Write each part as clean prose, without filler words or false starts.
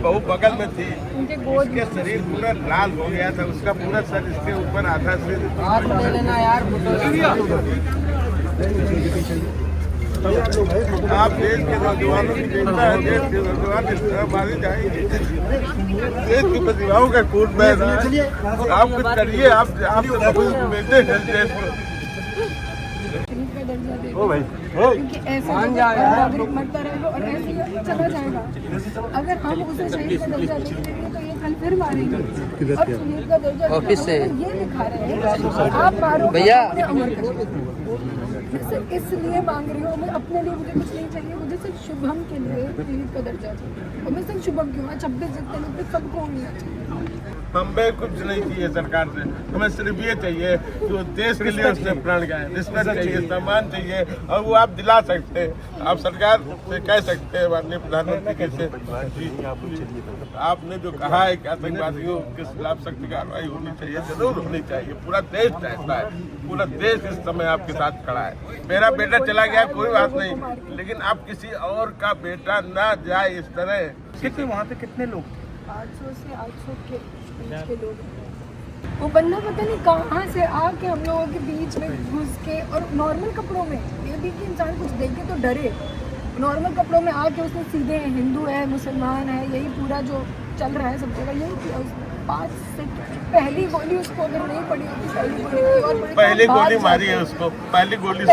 बहू बगल में थी, उसके शरीर पूरा लाल हो गया था, उसका पूरा सर इसके ऊपर आधा से आप देश के नौजवानों की चिंता है, देश के नौजवान इस तरह मारे जाएंगे, देश की प्रतिभाओं का खून बह रहा है। आप कुछ करिए, आप मिलते हैं देश को। ओ भाई क्योंकि ऐसा नागरिक मरता रहेगा और ऐसे ही चला जाएगा। अगर हम उसे शहीद का दर्जा नहीं देंगे तो ये कल फिर मारेंगे। अब शहीद का दर्जा ऑफिस से ये लिखा रहे हैं आप मारो भैया, अमर करो। सिर्फ इसलिए मांग रही हूँ, मैं अपने लिए मुझे कुछ नहीं चाहिए, मुझे सिर्फ शुभम के लिए शहीद का दर्जा चाहिए। और मैं सिर्फ शुभम क्यों है 26 जितने लोग थे सबको होना चाहिए। हमें कुछ नहीं चाहिए सरकार से, हमें सिर्फ ये चाहिए कि वो देश के लिए उसने प्राण गए, रिस्पेक्ट चाहिए, सम्मान चाहिए, और वो आप दिला सकते हैं। आप सरकार से कह सकते हैं, माननीय प्रधानमंत्री से आपने जो कहा है कि आतंकवादियों के खिलाफ सख्त कार्रवाई होनी चाहिए, जरूर होनी चाहिए। पूरा देश चाहता है, पूरा देश इस समय आपके साथ खड़ा है। मेरा बेटा चला गया कोई बात नहीं, लेकिन आप किसी और का बेटा ना जाए इस तरह। कितने वहाँ पे कितने लोग? 800 से 800 के बीच के लोग। वो बंदा पता नहीं कहाँ से आके हम लोगों के बीच में घुस के, और नॉर्मल कपड़ों में, ये भी कि इंसान कुछ देख के तो डरे। नॉर्मल कपड़ों में आके उसने सीधे हिंदू है मुसलमान है यही पूरा जो चल रहा है सब जगह यही किया उसने। 5 से पहली गोली उसको अगर नहीं पड़ी होती, पहली गोली मारी है उसको, पहली गोली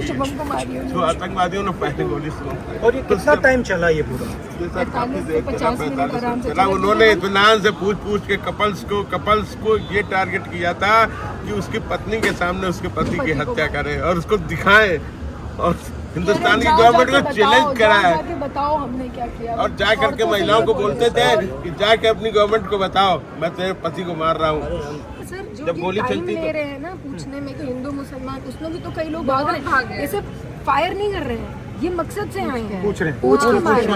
शुभम को मारी है जो आतंकवादियों ने पहली गोली शुभम। और ये कितना टाइम चला ये पूरा? 45 चला। उन्होंने इत्मीनान से पूछ के कपल्स को ये टारगेट किया था कि उसकी पत्नी के सामने उसके पति की हत्या करे और उसको दिखाए, और हिंदुस्तान की गवर्नमेंट को चैलेंज करा है। बताओ हमने क्या किया, और जा करके महिलाओं को बोलते थे कि जाके अपनी गवर्नमेंट को बताओ मैं तेरे पति को मार रहा हूँ। सर जब गोली चलती ले रहे हैं ना पूछने में कि हिंदू मुसलमान, उसमें भी तो कई लोग भाग रहे हैं, ऐसे फायर नहीं कर रहे हैं, ये मकसद से आए हैं, पूछ रहे हैं, पूछ के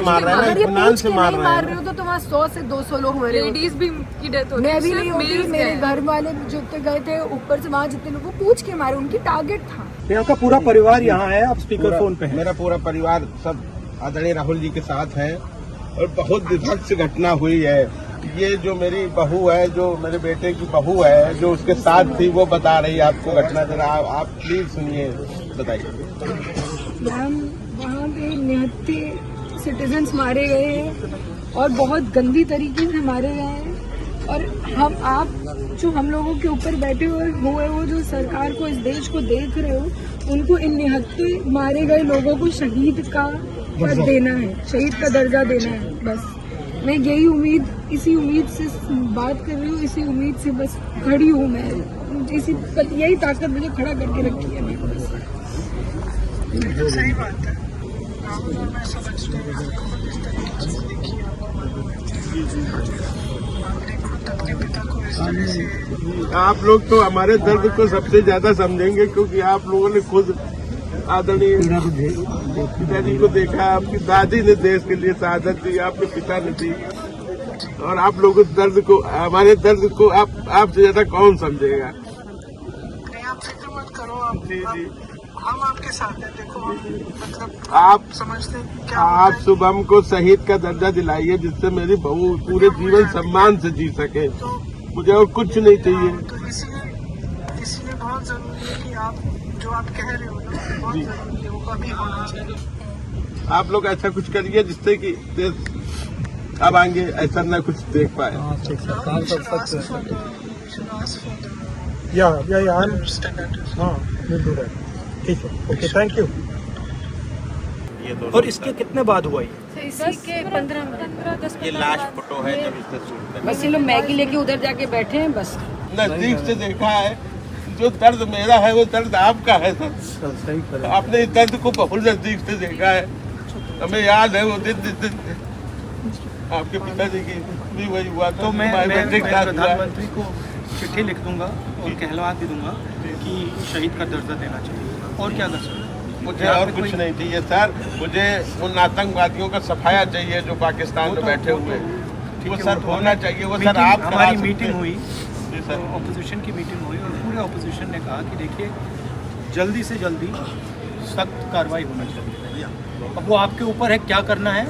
मार रहे हैं। अगर ये पूछ के नहीं मार रहे हो तो वहाँ 100 से 200 लोग मरे। लेडीज भी की डेथ होती है, मैं भी नहीं होती, मेरे घर वाले जो गए थे ऊपर से, वहाँ जितने लोगों को पूछ के मारे, उनकी टारगेट था। आपका पूरा परिवार यहाँ है, आप स्पीकर फोन पे हैं? मेरा पूरा परिवार सब आदरणीय राहुल जी के साथ है, और बहुत विभत्स घटना हुई है। ये जो मेरी बहू है, जो मेरे बेटे की बहू है, जो उसके साथ थी, वो बता रही है आपको घटना। जरा आप प्लीज सुनिए, बताइए। मैम वहाँ पे 69 सिटीजन्स मारे गए हैं और बहुत गंदी तरीके से मारे गए हैं, और आप जो हम लोगों के ऊपर बैठे हुए हो, जो सरकार को, इस देश को देख रहे हो, उनको इन 69 मारे गए लोगों को शहीद का पद देना है, शहीद का दर्जा देना है। बस मैं यही उम्मीद, इसी उम्मीद से बात कर रही हूँ, इसी उम्मीद से बस खड़ी हूँ मैं, यही ताकत मुझे खड़ा करके रखी है मेरे को बस। सही बात है, मैं समझती हूँ आप लोग तो हमारे दर्द को सबसे ज्यादा समझेंगे, क्योंकि आप लोगों ने खुद आदरणीय पिताजी को देखा, आपकी दादी ने देश के लिए शहादत दी, आपके पिता ने दी, और आप लोगों के दर्द को, हमारे दर्द को आपसे ज्यादा कौन समझेगा? नहीं, आप फिक्र मत करो, आप जी जी, हम आपके साथ हैं। देखो मतलब आप समझते हैं क्या आप शुभम को शहीद का दर्जा दिलाइए, जिससे मेरी बहू पूरे जीवन सम्मान से जी सके। मुझे और कुछ नहीं चाहिए। तो इसलिए बहुत जरूरी है कि आप जो आप कह रहे हो ना, बहुत जरूरी है, वो अभी होना चाहिए। आप लोग ऐसा कुछ करिए जिससे कि देश अब आगे ऐसा न कुछ देख पाए। ठीक है, ओके, थैंक यू। और इसके कितने बाद हुआ ये? इसी के 15 ये लास्ट फोटो है जब इससे शूट करते। बस ये लोग मैगी लेके उधर जाके बैठे हैं बस। नजदीक से देखा है, जो दर्द मेरा है वो दर्द आपका है सर। आपने इस दर्द को बहुत नजदीक से देखा है। हमें याद है वो दिन आपके पिताजी की भी वही हुआ। तो मैं प्रधानमंत्री को चिट्ठी लिख दूंगा और कहलवा भी दूंगा कि शहीद का दर्जा देना चाहिए। और क्या कर सकते? मुझे और कुछ नहीं चाहिए सर, मुझे उन आतंकवादियों का सफाया चाहिए जो पाकिस्तान में बैठे हुए, वो सर होना चाहिए। वो सर आप हमारी मीटिंग हुई, ऑपोजिशन की मीटिंग हुई, और पूरे ऑपोजिशन ने कहा कि देखिए जल्दी से जल्दी सख्त कार्रवाई होना चाहिए। अब वो आपके ऊपर है क्या करना है,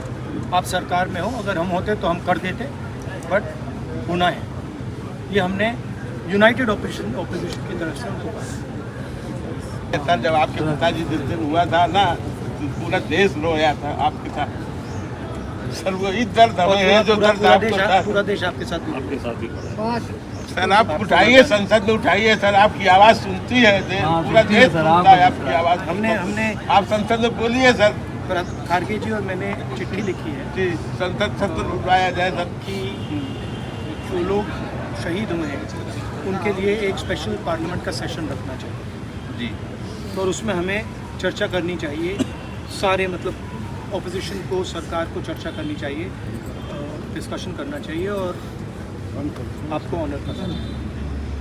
आप सरकार में हो, अगर हम होते तो हम कर देते, बट होना है। ये हमने यूनाइटेड ऑपोजिशन की तरफ से हमको कहा। सर जब आपके पिताजी जिस दिन हुआ था ना, तो पूरा देश रोया था आपके साथ। सर वही दर्द हमें है जो दर्द आपको था। पूरा देश आपके साथ बहुत सर आप उठाइए, संसद में उठाइए सर, आपकी आवाज सुनती है पूरा देश सुनता है आपकी आवाज। हमने आप संसद में बोलिए सर। खारगे जी और मैंने चिट्ठी लिखी है जी, संसद सत्र उठाया जाए सर। कि जो लोग शहीद हुए हैं उनके लिए एक स्पेशल पार्लियामेंट का सेशन रखना चाहिए जी। और उसमें हमें चर्चा करनी चाहिए, सारे मतलब ऑपोजिशन को, सरकार को चर्चा करनी चाहिए, डिस्कशन करना चाहिए और आपको ऑनर करना चाहिए।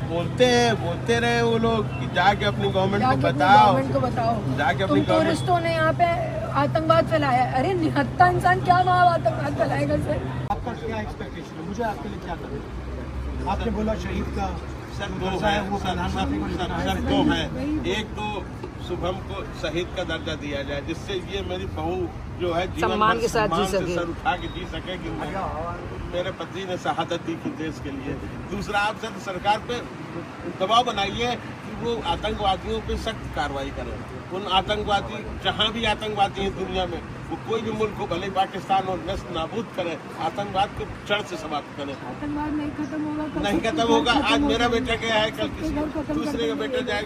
बोलते रहे वो लोग कि जाके अपनी गवर्नमेंट को जाके अपनी बताओ, गवर्नमेंट को बताओ, जाके तुम अपनी गवर्नमेंट। टूरिस्टों ने यहाँ पे आतंकवाद फैलाया है। अरे निहत्था इंसान क्या वहाँ आतंकवाद फैलाएगा सर? आपका क्या एक्सपेक्टेशन है? मुझे आपके लिए क्या करना है? आपने बोला शहीद का सर दो है, वो प्रधानमंत्री को लिखना है। सर दो है। एक तो शुभम को शहीद का दर्जा दिया जाए, जिससे ये मेरी बहू जो है जीवन सम्मान भर के साथ जी सम्मान से सके। सर उठा के जी सके कि मेरे पति ने शहादत दी थी देश के लिए। दूसरा आप सर सरकार पे दबाव बनाइए कि वो आतंकवादियों पे सख्त कार्रवाई करें। उन आतंकवादी जहाँ भी आतंकवादी हैं दुनिया में, वो कोई भी मुल्क को भले पाकिस्तान और नष्ट नाबूद करें, आतंकवाद को जड़ से समाप्त करें। आतंकवाद नहीं खत्म होगा, नहीं खत्म होगा। आज मेरा बेटा गया है, कल किसी दूसरे का बेटा जाएगा।